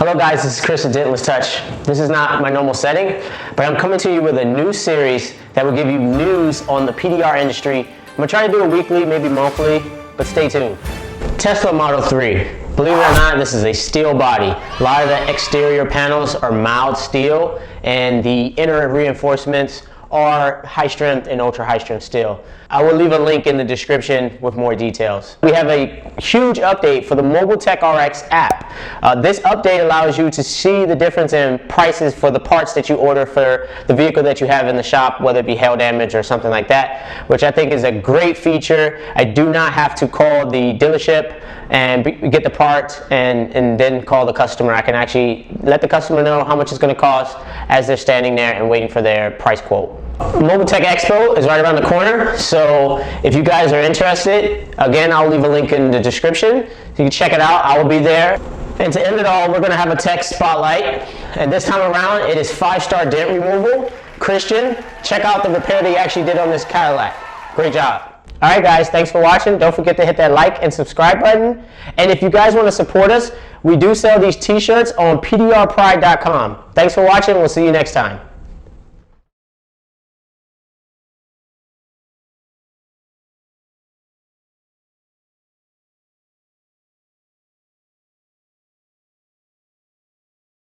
Hello guys, this is Chris at Dentless Touch. This is not my normal setting, but I'm coming to you with a new series that will give you news on the PDR industry. I'm going to try to do it weekly, maybe monthly, but stay tuned. Tesla Model 3. Believe it or not, this is a steel body. A lot of the exterior panels are mild steel, and the inner reinforcements are high strength and ultra high strength steel. I will leave a link in the description with more details. We have a huge update for the Mobile Tech RX app. This update allows you to see the difference in prices for the parts that you order for the vehicle that you have in the shop, whether it be hail damage or something like that, which I think is a great feature. I do not have to call the dealership and get the part and then call the customer. I can actually let the customer know how much it's going to cost as they're standing there and waiting for their price quote. Mobile Tech Expo is right around the corner, so if you guys are interested, again, I'll leave a link in the description. You can check it out. I will be there. And to end it all, we're going to have a tech spotlight, and this time around it is 5-star dent removal. Christian, check out the repair that he actually did on this Cadillac. Great job. Alright guys, thanks for watching. Don't forget to hit that like and subscribe button. And if you guys want to support us, we do sell these t-shirts on pdrpride.com. Thanks for watching. We'll see you next time.